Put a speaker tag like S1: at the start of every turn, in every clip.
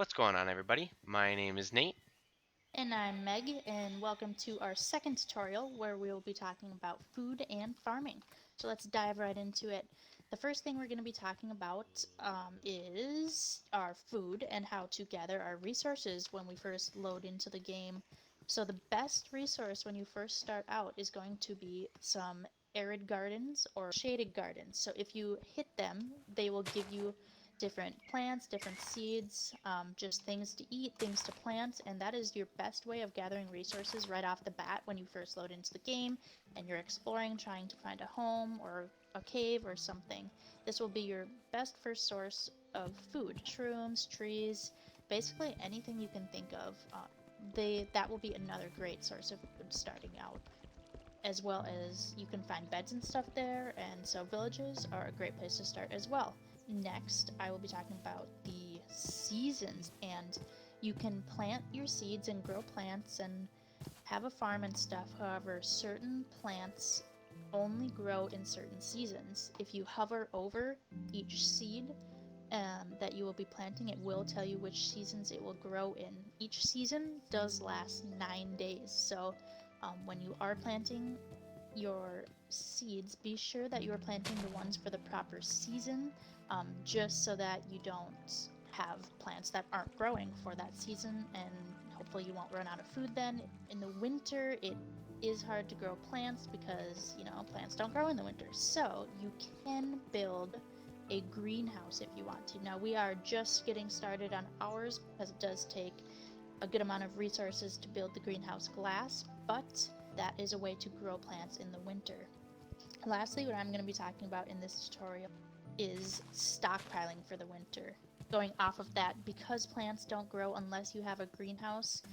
S1: What's going on, everybody? My name is Nate.
S2: And I'm Meg, and welcome to our second tutorial where we will be talking about food and farming. So let's dive right into it. The first thing we're going to be talking about is our food and how to gather our resources when we first load into the game. So the best resource when you first start out is going to be some arid gardens or shaded gardens. So if you hit them, they will give you different plants, different seeds, just things to eat, things to plant, and that is your best way of gathering resources right off the bat when you first load into the game and you're exploring, trying to find a home or a cave or something. This will be your best first source of food. Shrooms, trees, basically anything you can think of. That will be another great source of food starting out, as well as you can find beds and stuff there, and so villages are a great place to start as well. Next, I will be talking about the seasons, and you can plant your seeds and grow plants and have a farm and stuff. However, certain plants only grow in certain seasons. If you hover over each seed that you will be planting, it will tell you which seasons it will grow in. Each season does last 9 days, so when you are planting your seeds, be sure that you are planting the ones for the proper season, just so that you don't have plants that aren't growing for that season, and hopefully you won't run out of food then. In the winter, it is hard to grow plants because, plants don't grow in the winter. So you can build a greenhouse if you want to. Now, we are just getting started on ours because it does take a good amount of resources to build the greenhouse glass, but that is a way to grow plants in the winter. Lastly, what I'm going to be talking about in this tutorial is stockpiling for the winter. Going off of that, because plants don't grow unless you have a greenhouse,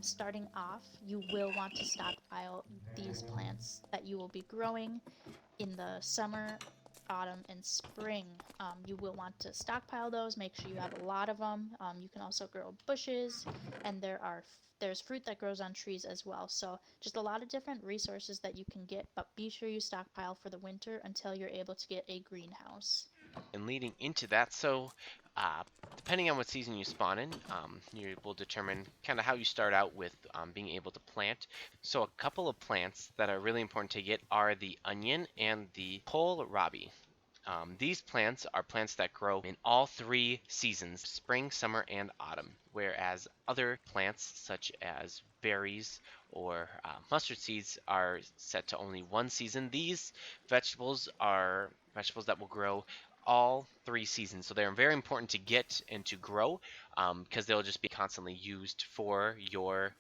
S2: starting off, you will want to stockpile these plants that you will be growing in the summer, autumn, and spring. You will want to stockpile those. Make sure you have a lot of them. You can also grow bushes, and there's fruit that grows on trees as well. So just a lot of different resources that you can get, but be sure you stockpile for the winter until you're able to get a greenhouse.
S1: And leading into that, uh, depending on what season you spawn in, you will determine kind of how you start out with being able to plant. So a couple of plants that are really important to get are the onion and the kohlrabi. These plants are plants that grow in all three seasons, spring, summer, and autumn, whereas other plants such as berries or mustard seeds are set to only one season. These vegetables are vegetables that will grow all three seasons, so they're very important to get and to grow because they'll just be constantly used for your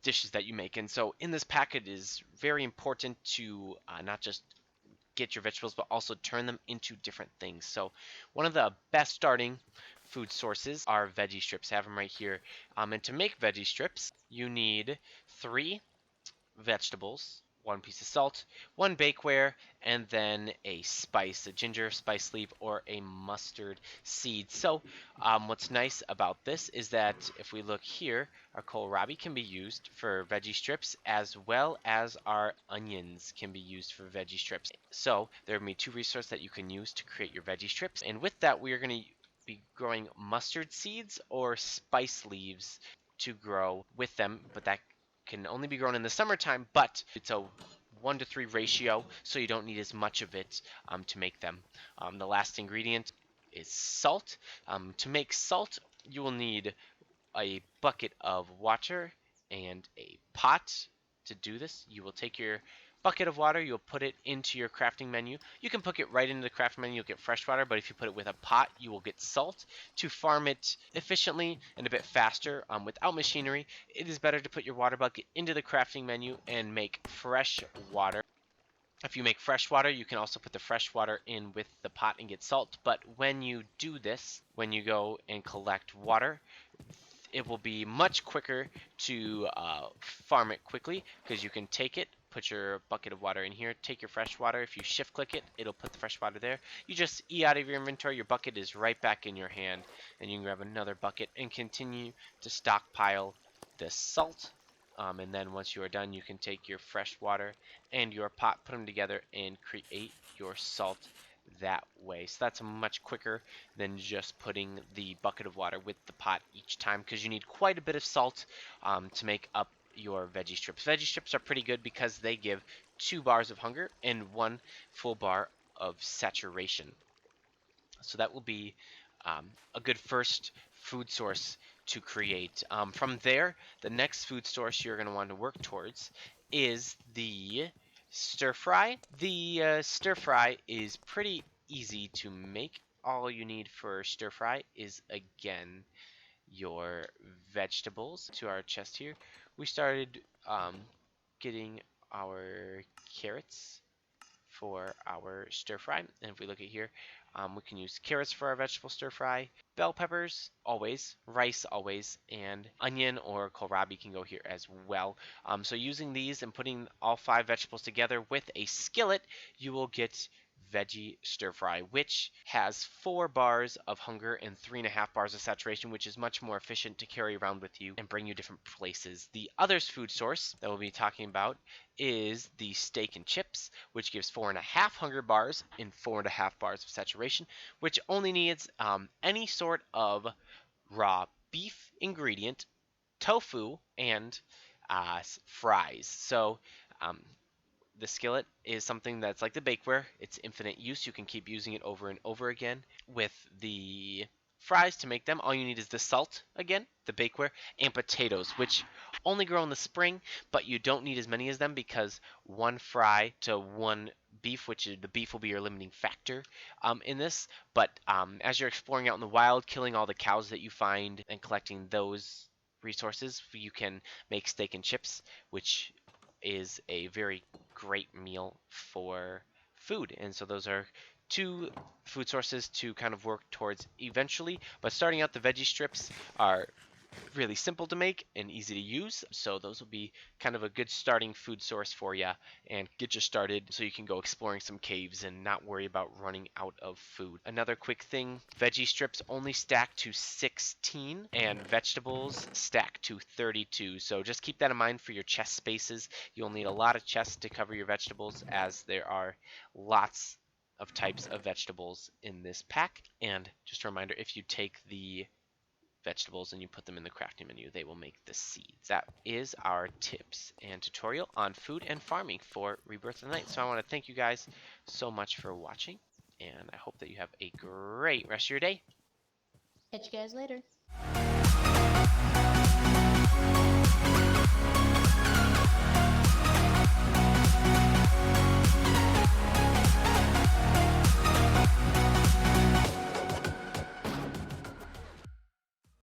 S1: dishes that you make. And so in this pack, it is very important to not just get your vegetables, but also turn them into different things. So one of the best starting food sources are veggie strips. I have them right here. And to make veggie strips, you need 3 vegetables, 1 piece of salt, 1 bakeware, and then a spice, a ginger spice leaf, or a mustard seed. So what's nice about this is that if we look here, our kohlrabi can be used for veggie strips as well as our onions can be used for veggie strips. So there are going to be 2 resources that you can use to create your veggie strips. And with that, we are going to be growing mustard seeds or spice leaves to grow with them, but that can only be grown in the summertime, but it's a 1 to 3 ratio, so you don't need as much of it to make them. The last ingredient is salt. To make salt, you will need a bucket of water and a pot. To do this, you will take your bucket of water, you'll put it into your crafting menu. You can put it right into the crafting menu, you'll get fresh water, but if you put it with a pot, you will get salt. To farm it efficiently and a bit faster without machinery, it is better to put your water bucket into the crafting menu and make fresh water. If you make fresh water, you can also put the fresh water in with the pot and get salt. But when you do this, when you go and collect water, it will be much quicker to farm it quickly because you can take it, put your bucket of water in here, take your fresh water. If you shift click it, it'll put the fresh water there. You just E out of your inventory, your bucket is right back in your hand, and you can grab another bucket and continue to stockpile the salt. And then once you are done, you can take your fresh water and your pot, put them together, and create your salt that way. So that's much quicker than just putting the bucket of water with the pot each time, because you need quite a bit of salt to make up your veggie strips. Veggie strips are pretty good because they give 2 bars of hunger and 1 full bar of saturation. So that will be a good first food source to create. From there, the next food source you're going to want to work towards is the stir fry. The stir fry is pretty easy to make. All you need for stir fry is, again, your vegetables. To our chest here, we started getting our carrots for our stir fry. And if we look at here, we can use carrots for our vegetable stir fry, bell peppers always, rice always, and onion or kohlrabi can go here as well. So using these and putting all 5 vegetables together with a skillet, you will get veggie stir fry, which has 4 bars of hunger and 3.5 bars of saturation, which is much more efficient to carry around with you and bring you different places. The other food source that we'll be talking about is the steak and chips, which gives 4.5 hunger bars and 4.5 bars of saturation, which only needs any sort of raw beef ingredient, tofu, and fries. So um, the skillet is something that's like the bakeware. It's infinite use. You can keep using it over and over again. With the fries to make them, all you need is the salt, again, the bakeware, and potatoes, which only grow in the spring, but you don't need as many as them because 1 fry to 1 beef, which is, the beef will be your limiting factor in this. But as you're exploring out in the wild, killing all the cows that you find and collecting those resources, you can make steak and chips, which is a very great meal for food. And so those are 2 food sources to kind of work towards eventually. But starting out, the veggie strips are really simple to make and easy to use. So those will be kind of a good starting food source for you and get you started so you can go exploring some caves and not worry about running out of food. Another quick thing, veggie strips only stack to 16 and vegetables stack to 32. So just keep that in mind for your chest spaces. You'll need a lot of chests to cover your vegetables as there are lots of types of vegetables in this pack. And just a reminder, if you take the vegetables and you put them in the crafting menu, they will make the seeds. That is our tips and tutorial on food and farming for Rebirth of the Night. So I want to thank you guys so much for watching, and I hope that you have a great rest of your day.
S2: Catch you guys later.